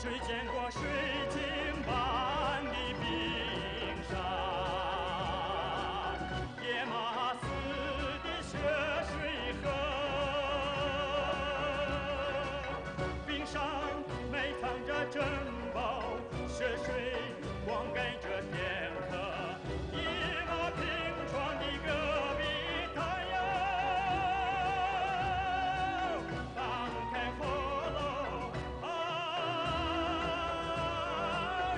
谁见过水晶般的冰山？野马似的血水河，冰上埋藏着珍宝，血水灌溉着天河。一马平川的戈壁滩哟，放开火炉啊，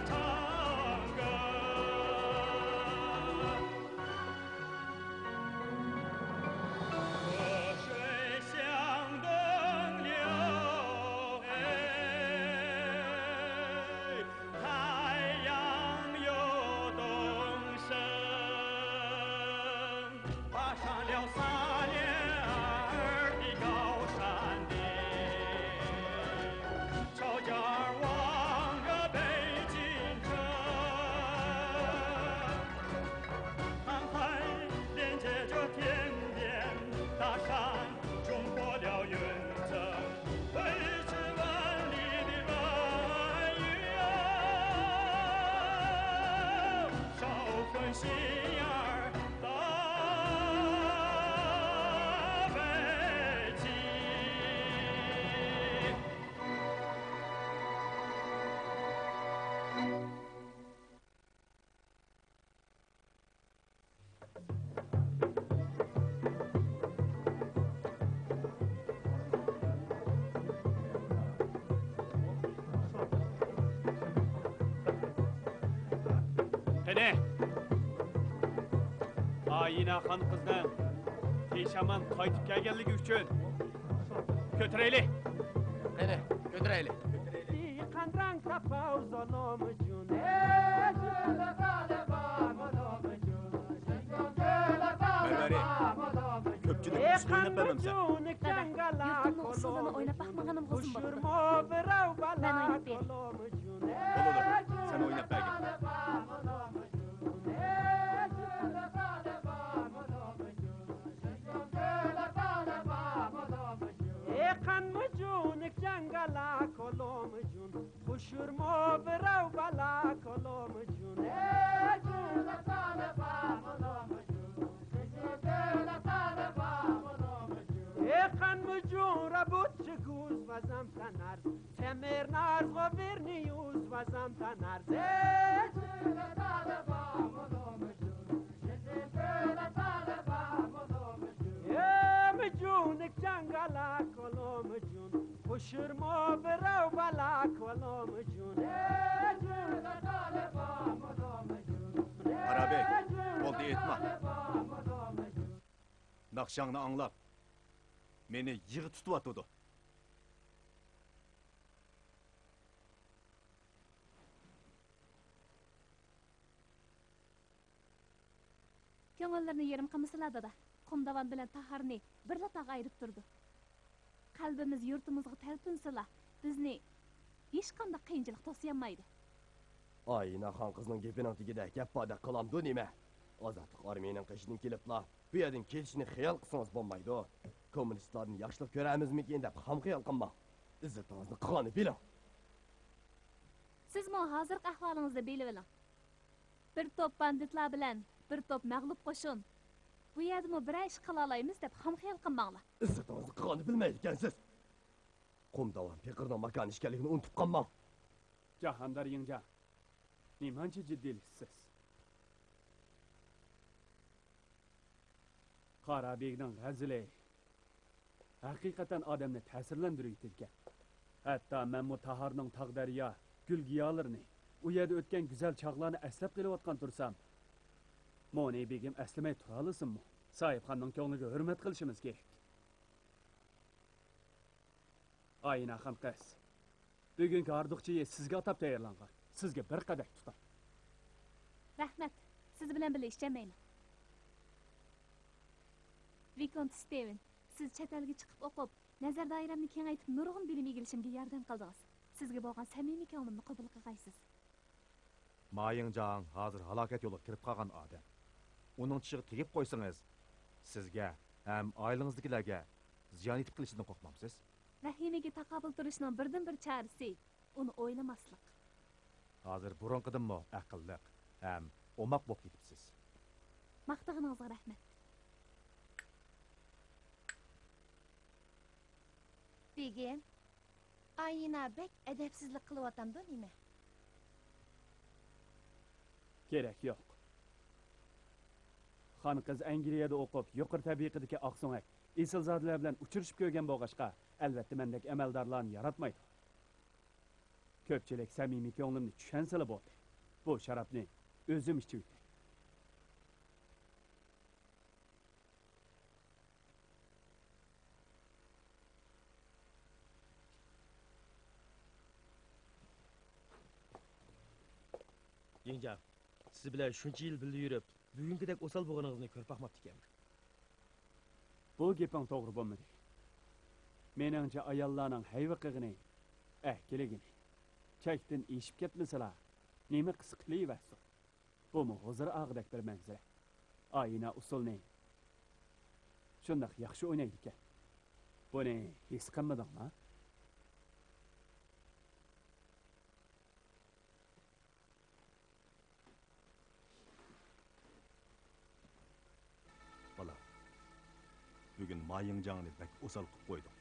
唱歌。河水向东流，哎，太阳又东升，爬上了撒脸儿的高山顶，朝家儿望着北京城，航海连接着天边大山，冲破了云层，维持万里的文娱啊，捎份心眼儿到北京。Qani, Oyina xon qizning peshamon qaytib kelganligi uchun ko'taraylik. Qani, ko'taraylik. قندرنگ تپاو ظلم جون Berberi, ko'pchilik usul o'ynab bermamsa. Yurtimni usulini o'ynab baxmaganim g'ozim bo'ldi. Ben oynab bereyim. Bo'ladi, sen o'ynab bergin. قن جونك جنگلا کلوم جون خوشور ما برو بلا کلوم جون جون طالب ملوم جون قن جون ربوت گوز وزم تنرز تمر نرز و نیوز وزم تنرز جون طالب ملوم جون طالب ملوم جون جونك جنگلا کلوم جون خوشر ما برو بلا کلوم جون جون طالب ملوم جون Arabey, oldu etme. Nakşanını anlap. Beni yığı tutup atıdı. Ko'ngillarni yerim qimsiladi da. Qumdavan bilan Taharni birla tog' ayirib turdi. Qalbimiz yurtimizga talpinsila, bizni hech qanday qiyinchilik to'siyolmaydi. Oyina xon qizning gepining tagida gap-poda qilamdu nima? Ozodlik armiyaning qishidan kelibla, bu yerdan ketishni xiyol qilsangiz bo'lmaydi. Kommunistlarni yaxshilik ko'ramizmikin deb ham xiyol qilmang. Izzatingizni qilgani biling. Siz mo hozirgi ahvolingizni bilib oling. Bir to'p banditlar bilan bir to'p mag'lub qo'shin. Bu yerda bir ish qila olamiz deb ham xiyol qilmanglar. Izzatingizni qilgani bilmaydi ekansiz. Qumdavan Peqirning makoni ishkanligini unutib qolmang. Jahondar yingja. Nimancha jiddiyliksiz? Qarabegning g'azili haqiqatan odamni ta'sirlantirib ekan. Hatto men bu Taharning taqdariya, gulgiyalarni, u yerda o'tgan go'zal chog'larni eslab kelayotgan tursam, Moni begim eslamay tura olasizmi? Sohibxonning ko'ngliga hurmat qilishimiz kerak. Oyina xon qiz. Bugungi arduqchiyi sizga atab tayyorlangan. Sizga bir qadak tutar. Rahmat. Siz bilan birga ishlamayman. Vikont Steven, siz chet elga chiqib o'qib, nazar doiramni kengaytib, nurg'un bilim egilishimga yordam qildingiz. Sizga bo'lgan samimiy ko'nglimni qabul qilgaysiz. Mayingjan hozir halokat yo'liga kirib qolgan odam. Uning tishiga tegib qo'ysangiz, sizga ham oilangizdagilarga ziyon yetib kelishidan qo'rqmamsiz? Vahimaga taqobil turishning birdan bir chorasi Uni o'ylamaslik. Hozir burunqidimmi aqlliq ham omaq bo'lib ketibsiz. Maqtag'iningizga rahmat. Begim, Ayina bek edepsizlik qilyapamdi nima? Kerak yo'q. Xon qiz Angliyada o'qib, yuqori tabiqidagi oqso'ngak, esilzodlar bilan uchrashib ko'rgan bo'lg'achqa, albatta mendek amaldorlarni yaratmaydi. Ko'pchilik samimiy ko'nglimni tushansala bo'ldi. Bu sharafni o'zim ichib o'tay. Yengam, siz bilan shuncha yil birga yurib, bugünkidek o'sal bo'lganingizni ko'rib baxmabdi ekanman. Bu gaping to'g'ri bo'lmadi. Meningcha ayollarning hayviqig'ini, keligini chakdan eshib ketmasalar, nima qis qilayversin. Bu hozir og'dak bir manzara. Ayina usulni shundoq yaxshi o'ynaydi ekan. Buni his qilmadingmi? Bala, bugün Mayingjan'ı bek osal qilib qo'ydim.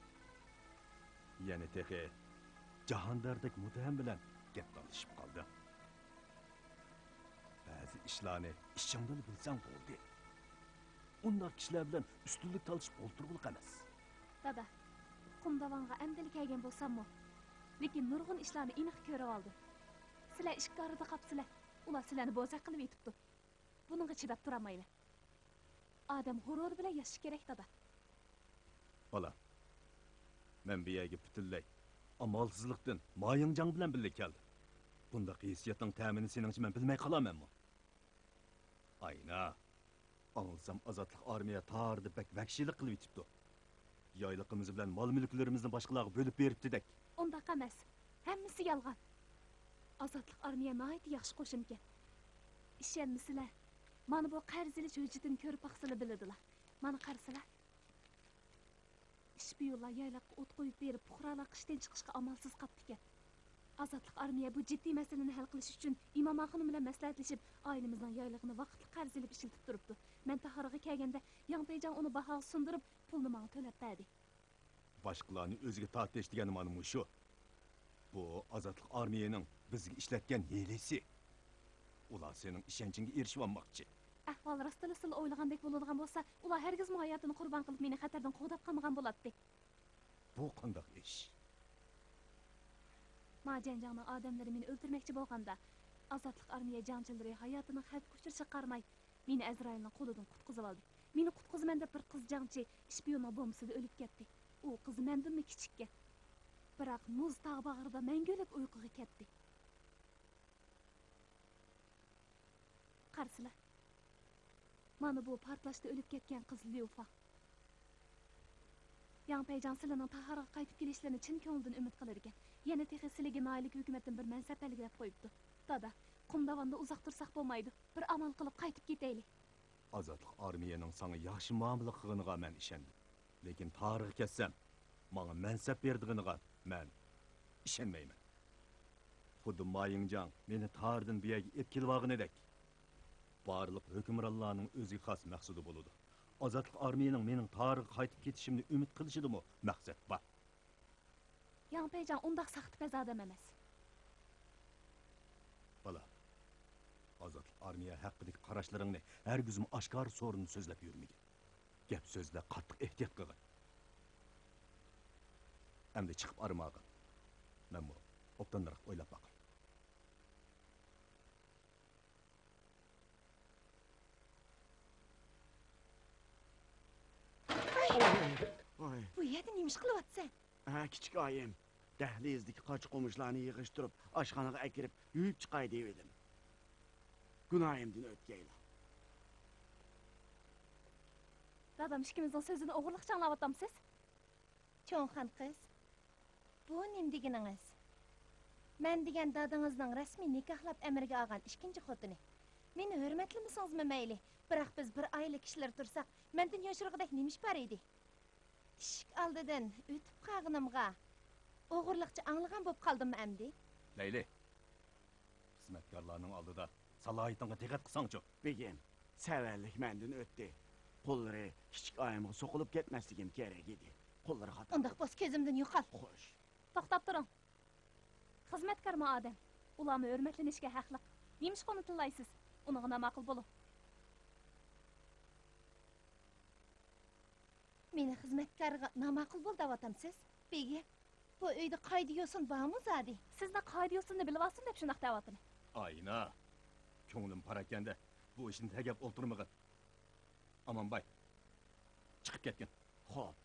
Yani texe Jahondardek muttaham bilan gap talashib qoldi. Ba'zi ishlarni ishingdan bilsang bo'ldi. Unlar kishilar bilan ustunlik talashib o'ltirgulik emas. Dada, Qumdavonga amdili kelgan bo'lsam-mu, lekin nurg'un ishlarni aniq ko'rib oldim. Sizlar ishkorida qapsizlar, ular sizlarni bo'zaq qilib yetibdi. Buningga chidab turamayman. Adam g'urur bilan yashash kerak, dada. Bala, men bu yerga butunlay amalsizlikdan Mayingjan bilan birga keldim. Bunda hissiyatning ta'mini seningcha men bilmay qolamanmi? Ayna, anglsam azodlik armiya tarida bek vahshiylik qilib yetibdi. Yayliqimiz bilan mol-mulklarimizni boshqalarga bo'lib beribdi-dak. Undaq emas. Hammasi yolg'on. Azodlik armiya nihoyat yaxshi qo'shin ekan. Ishonmisizlar? Mana bu qarz ilish hujjatini ko'rib baqsizlar biladilar. Mana qarasizlar. Ishbiyullar yayliqqa o't qo'yib berib, puhralar qishdan chiqishga amalsiz qoldi ekan. Azodlik armiya bu jiddiy masalani hal qilish uchun Imom xonim bilan maslahatlashib, oilamizning yaylig'ini vaqtli qarz ilib ishlatib turibdi. Men Tahoriga kelganda Yangpayjon uni bahoga sundirib, pulni menga to'lab berdi. Boshqalarni o'ziga tortish degani mana shu. Bu azodlik armiyaning bizga ishlatgan hilasi. Ular sening ishonchingga erishib olmoqchi. Ahvol rostila siz o'ylagandek bo'ladigan bo'lsa, ular hargiz hayotini qurbon qilib meni xatardan qo'g'dab qolmagan bo'ladi. Bu qanday ish? Majanjongning odamlari meni o'ldirmoqchi bo'lganda, azodlik armiya janchilari hayotini xavf ko'chirishga qaramay, meni Azrailning qo'lidan qutqizib oldi. Meni qutqizaman deb bir qiz jangchi shpiyonning bombasida o'lib ketdi. U qiz mendan kichikka. Biroq muz tog' bag'rida mangulik uyquga ketdi. Qarasizlar. Mana bu portlashda o'lib ketgan qiz Liufa. Yangpayjon sizlarning Tahoriga qaytib kelishlarini chin ko'ngildan umid qilar ekan. Yana texi sizlarga noylik hukumatdan bir mansab belgilab qo'yibdi. Dada, Qumdavonda uzoq tursak bo'lmaydi. Bir amal qilib qaytib ketaylik. Azodlik armiyaning sana yaxshi muomala qilganiga men ishondim. Lekin Tahoriga ketsam, menga mansab berdiginiga men ishonmayman. Xuddi Mayingjan meni Tahordan bu yerga olib kelganidek. Barliq hukmronlarning o'ziga xos maqsadi bo'ladi. Azodlik armiyaning mening Tahoriga qaytib ketishimni umid qilishidimi maqsad bor. Yangpayjon undaq saxt pazodam emas. Bala, azodlik armiya haqidagi qarashlaringni hargizmi oshkor so'rini so'zlab yurmagin. Gap so'zda qattiq ehtiyot qilgin. Endi chiqib armag'in. Men bu obdanroq o'ylab boqay. Bu yerda nima ish qilyapsan? Kichik oyim, dahlizdagi qoch qo'mishlarni yig'ishtirib, oshxonaga akirib, yuyib chiqay deb edim. Gunohimdan o'tgaylar. Dadam ikkimizning so'zini o'g'irliqcha anglayapsiz? Cho'nxon qiz. Bu nim deganingiz? Men degan dadangizning rasmiy nikohlab amirga olgan ikkinchi xotini. Meni hurmatlimisizmi mayli? Biroq biz bir oila kishilar tursak, mendan yoshroqdek nima ish bor edi? Eshik oldidan o'tib qolganimga o'g'irliqcha anglagan bo'lib qoldimmi endi? Leyli, xizmatkorlarning oldida salohiyatingga diqqat qilsangchi. Begim, severlik menden ötdi. Qo'llari kichik oyimga so'qilib ketmasligim kerak edi. Qo'llari xato. Undaq bo'lsa ko'zimdan yo'qol. Xo'sh. To'xtab turing. Xizmatkarmi odam? Ularni hurmatlanishga haqli. Nemish qoni tillaysiz? Uniga namaqul bo'ling. Meni xizmatkarga namaqul bo'l da'vatamsiz. Begi, bu uyda qayda yo'sin bormi zodi? Sizni qayda yo'sinni bilib olsin deb shunaq da'vatini. Ayna, ko'nglim parakanda bu ishni tagab o'ltirmag'in. Amanbay, chiqib ketgin. Xo'p.